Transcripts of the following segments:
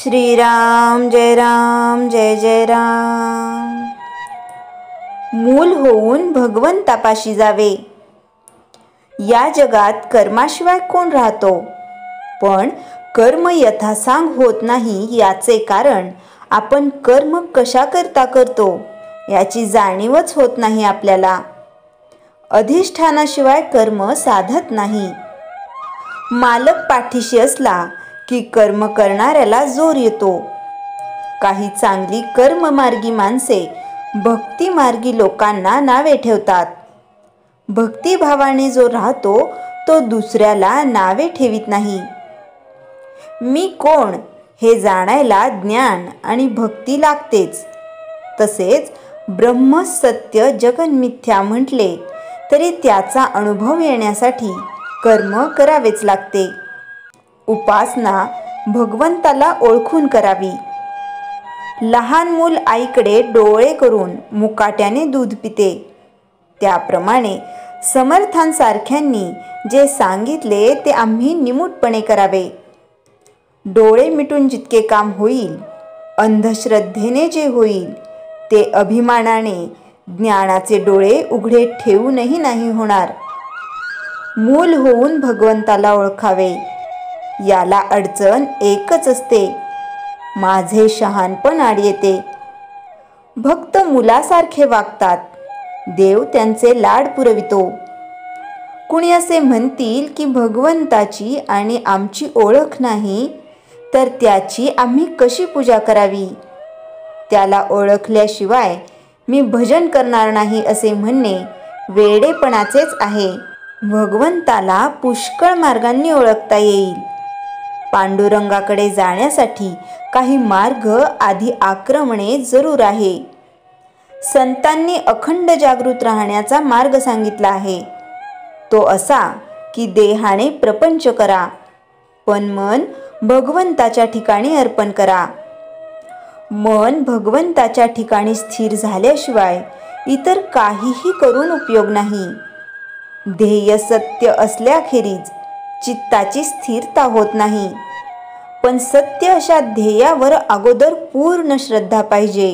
श्रीराम जय जय राम। मूल होऊन भगवंतापाशी जावे। या जगात कर्माशिवाय कोण राहतो, पण कर्म यथासांग होत नाही याचे कारण आपण कर्म कशा करता करतो याची जाणीवच होत नाही आपल्याला। अधिष्ठानाशिवाय कर्म साधत नाही। मालक पाठीशी असला की कर्म करणाऱ्याला जोर येतो। काही चांगली कर्ममार्गी माणसे भक्तिमार्गी लोकांना नावे ठेवतात। भक्तिभावाने जो राहतो तो दुसऱ्याला नावे ठेवित नाही। मी कोण हे जाणायला ज्ञान आणि भक्ती लागतेच। तसेच ब्रह्म सत्य जगन्मिथ्या म्हटले तरी त्याचा अनुभव येण्यासाठी कर्म करावेच लागते। उपासना भगवंताला ओळखून करावी। लहान मूल आईकडे डोळे करून मुकाट्याने दूध पिते, त्याप्रमाणे समर्थांसारख्यांनी जे सांगितले ते आम्ही निमूटपणे करावे। डोळे मिटून जितके काम होईल, अंधश्रद्धेने जे होईल ते अभिमानाने ज्ञानाचे डोळे उघडे ठेवूनही नाही होणार। मूल होऊन भगवंताला ओळखावे। याला अडचण एकच असते, माझे शहाणपण आड येते। भक्त मुलासारखे वागतात, देव त्यांचे लाड पुरवितो। कुणी असे म्हणतील की भगवंताची आणि आमची ओळख नाही, तर त्याची आम्ही कशी पूजा करावी? त्याला ओळखल्याशिवाय मी भजन करणार नाही असे म्हणणे वेडेपणाचेच आहे। भगवंताला पुष्कळ मार्गांनी ओळखता येईल। पांडुरंगाकडे जाण्यासाठी काही मार्ग आधी आक्रमणे जरूर आहे। संतांनी अखंड जागृत राहण्याचा मार्ग सांगितला आहे। तो असा की देहाने प्रपंच करा, पण मन भगवंताच्या ठिकाणी अर्पण करा। मन भगवंताच्या ठिकाणी स्थिर झाल्याशिवाय इतर काहीही करून उपयोग नाही। ध्येय सत्य असल्याखेरीज चित्ताची स्थिरता होत नाही, पण सत्य अशा ध्येयावर अगोदर पूर्ण श्रद्धा पाहिजे।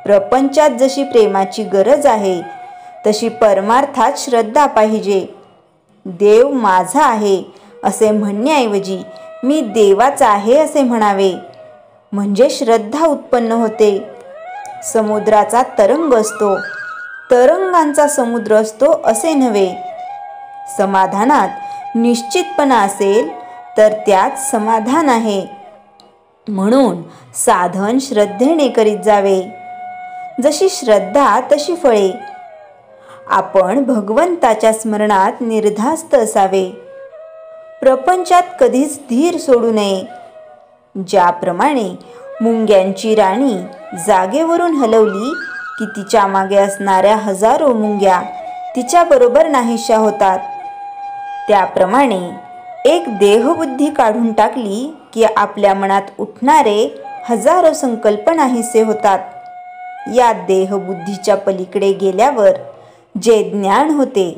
प्रपंचात जशी प्रेमाची गरज आहे तशी परमार्थात श्रद्धा पाहिजे। देव माझा आहे असे म्हणण्याऐवजी मी देवाचा आहे असे म्हणावे, म्हणजे श्रद्धा उत्पन्न होते। समुद्राचा तरंग असतो, तरंगांचा समुद्र असतो असे नव्हे। समाधानात निश्चितपणा असेल तर त्यात समाधान आहे। म्हणून साधन श्रद्धेने करीत जावे। जशी श्रद्धा तशी फळे। आपण भगवंताच्या स्मरणात निर्धास्त असावे। प्रपंचात कधीच धीर सोडू नये। ज्याप्रमाणे मुंग्यांची राणी जागेवरून हलवली की तिच्या मागे असणाऱ्या हजारो मुंग्या तिच्याबरोबर नाहीशा होतात, त्याप्रमाणे एक देहबुद्धी काढून टाकली की आपल्या मनात उठणारे हजारो संकल्प नाहीसे होतात। या देहबुद्धीच्या पलीकडे गेल्यावर जे ज्ञान होते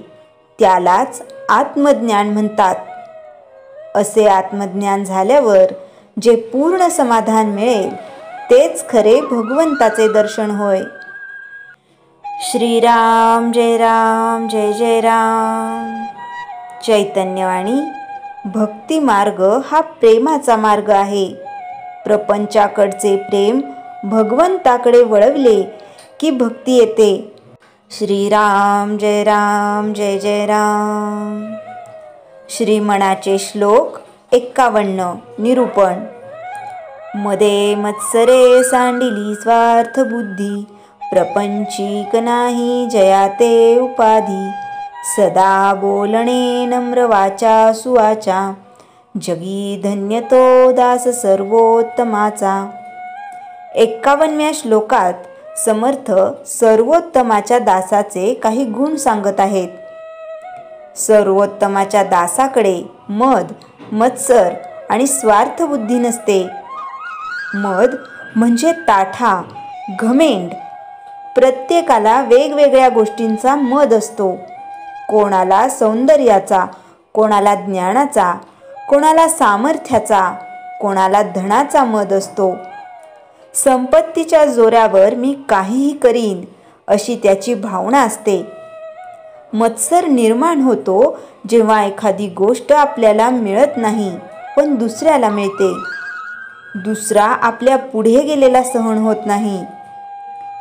त्यालाच आत्मज्ञान म्हणतात। असे आत्मज्ञान झाल्यावर जे पूर्ण समाधान मिळेल तेच खरे भगवंताचे दर्शन होय। श्रीराम जय जय राम। चैतन्यवाणी भक्ती मार्ग हा प्रेमाचा मार्ग आहे। प्रपंचाकडचे प्रेम भगवंताकडे वळवले की भक्ती येते। श्रीराम जय जय राम। श्रीमणाचे श्लोक 51 निरूपण। मदे मत्सरे सांडिली स्वार्थ बुद्धी, प्रपंचिक नाही जयाते उपाधी। सदा बोलणे नम्र वाचा सुवाचा, जगी धन्य तो दास सर्वोत्तमाचा। 51व्या श्लोकात समर्थ सर्वोत्तमाच्या दासाचे काही गुण सांगत आहेत। सर्वोत्तमाच्या दासाकडे मद, मत्सर आणि स्वार्थबुद्धी नसते। मद म्हणजे ताठा, घमेंड। प्रत्येकाला वेगवेगळ्या गोष्टींचा मद असतो। कोणाला सौंदर्याचा, कोणाला ज्ञानाचा, कोणाला सामर्थ्याचा, कोणाला धनाचा मद असतो. संपत्तीच्या जोरावर मी काहीही करीन अशी त्याची भावना असते. मत्सर निर्माण होतो जेव्हा एखादी गोष्ट आपल्याला मिळत नाही पण दुसऱ्याला मिळते. दुसरा आपल्या पुढे गेलेला सहन होत नाही.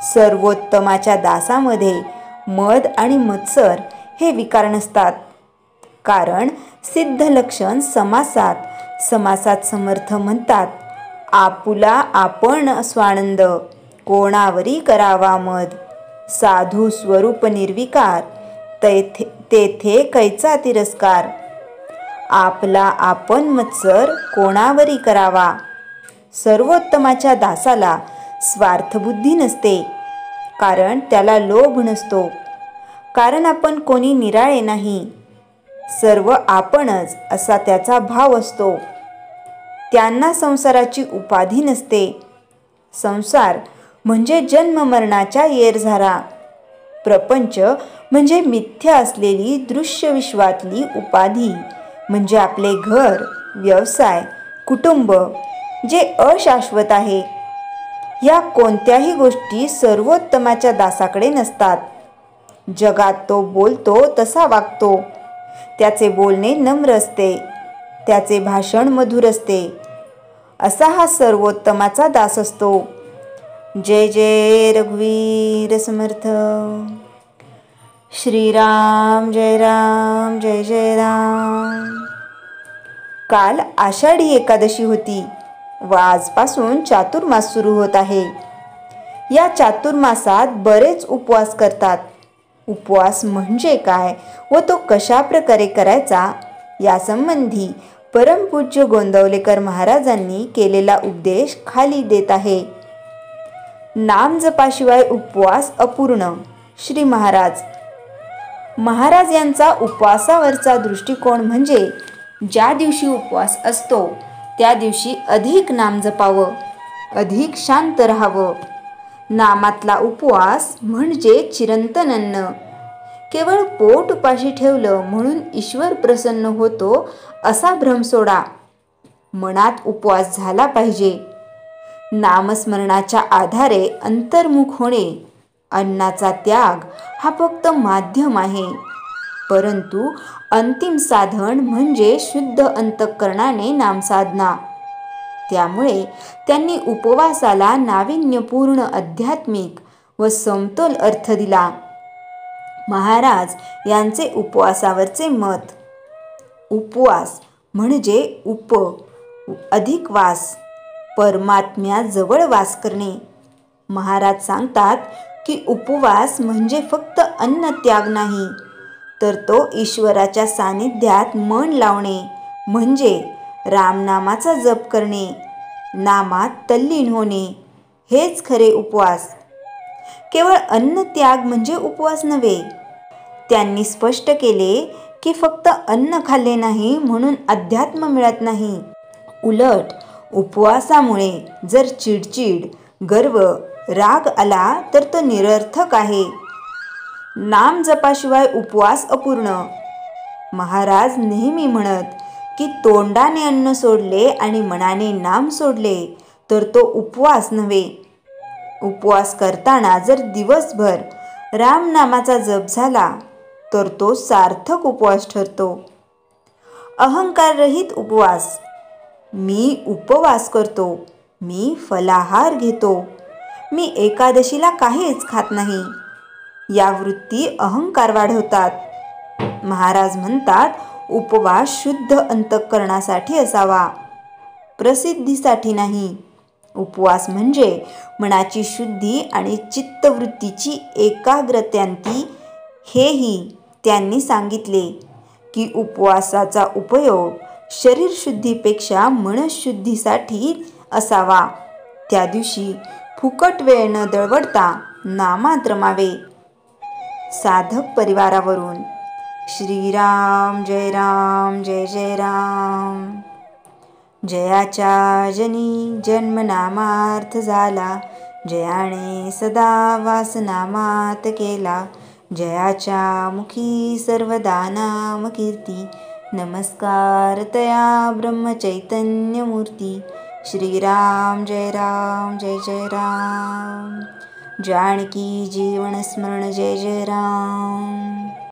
सर्वोत्तमाच्या दासामध्ये मद आणि मत्सर हे विकार नसतात. कारण सिद्ध लक्षण समासात समर्थ म्हणतात, आपुला आपण स्वानंद कोणावरी करावा मद. साधू स्वरूप निर्विकार तेथे कैचा तिरस्कार. आपला आपण मत्सर कोणावरी करावा. सर्वोत्तमाच्या दासाला स्वार्थबुद्धी नसते, कारण त्याला लोभ नसतो. कारण आपण कोणी निराळे नाही, सर्व आपणच असा त्याचा भाव असतो. त्यांना संसाराची उपाधी नसते. संसार म्हणजे जन्म मरणाच्या येरझारा. प्रपंच म्हणजे मिथ्या असलेली दृश्य विश्वातली उपाधी, म्हणजे आपले घर, व्यवसाय, कुटुंब जे अशाश्वत आहे. या कोणत्याही गोष्टी सर्वोत्तमाच्या दासाकडे नसतात. जगात तो बोलतो तसा वागतो. त्याचे बोलणे नम्र असते, त्याचे भाषण मधुर असते. असा हा सर्वोत्तमाचा दास असतो. जय जय रघुवीर समर्थ. श्रीराम जय राम जय जय राम. काल आषाढी एकादशी होती व आजपासून चातुर्मास सुरू होत आहे. या चातुर्मासात बरेच उपवास करतात. उपवास म्हणजे काय व तो कशा प्रकारे करायचा यासंबंधी परमपूज्य गोंदवलेकर महाराजांनी केलेला उपदेश खाली देत आहे. नाम जपाशिवाय उपवास अपूर्ण. श्री महाराज यांचा उपवासावरचा दृष्टिकोन म्हणजे ज्या दिवशी उपवास असतो त्या दिवशी अधिक नाम जपावं, अधिक शांत राहावं. नामातला उपवास म्हणजे चिरंतन अन्न. केवळ पोट उपाशी ठेवलं म्हणून ईश्वर प्रसन्न होतो असा भ्रम सोडा. मनात उपवास झाला पाहिजे. नामस्मरणाच्या आधारे अंतर्मुख होणे, अन्नाचा त्याग हा फक्त माध्यम आहे, परंतु अंतिम साधन म्हणजे शुद्ध अंतःकरणाने नामसाधना. त्यामुळे त्यांनी उपवासाला नाविन्यपूर्ण आध्यात्मिक व समतोल अर्थ दिला. महाराज यांचे उपवासावरचे मत. उपवास म्हणजे अधिक वास, परमात्म्याजवळ वास करणे. महाराज सांगतात की उपवास म्हणजे फक्त अन्न त्याग नाही, तर तो ईश्वराच्या सानिध्यात मन लावणे म्हणजे रामनामाचा जप करणे, नामात तल्लीन होणे, हेच खरे उपवास. केवळ अन्न त्याग म्हणजे उपवास नव्हे. त्यांनी स्पष्ट केले की फक्त अन्न खाल्ले नाही म्हणून अध्यात्म मिळत नाही. उलट उपवासामुळे जर चिडचिड, गर्व, राग आला तर तो निरर्थक आहे. नाम जपाशिवाय उपवास अपूर्ण. महाराज नेहमी म्हणत की तोंडाने अन्न सोडले आणि मनाने नाम सोडले तर तो उपवास नव्हे. उपवास करताना जर दिवसभर रामनामाचा जप झाला तर तो सार्थक उपवास ठरतो. अहंकाररहित उपवास. मी उपवास करतो, मी फलाहार घेतो, मी एकादशीला काहीच खात नाही, या वृत्ती अहंकार वाढवतात. महाराज म्हणतात उपवास शुद्ध अंतःकरणासाठी असावा, प्रसिद्धीसाठी नाही. उपवास म्हणजे मनाची शुद्धी आणि चित्तवृत्तीची एकाग्रतांती. हेही त्यांनी सांगितले की उपवासाचा उपयोग शरीरशुद्धीपेक्षा मनशुद्धीसाठी असावा. त्या दिवशी फुकट वेळ न दळवडता नामात रमावे. साधक परिवारावरून. श्रीराम जय राम जय जय राम. जयाच्या जनी जन्मनामार्थ झाला, जयाने सदा वास नामात केला. जयाच्या मुखी सर्वदा नाम कीर्ती, नमस्कार तया ब्रह्मचैतन्यमूर्ती. श्रीराम जय राम जय जय राम. जानकी जीवन स्मरण जय जय राम.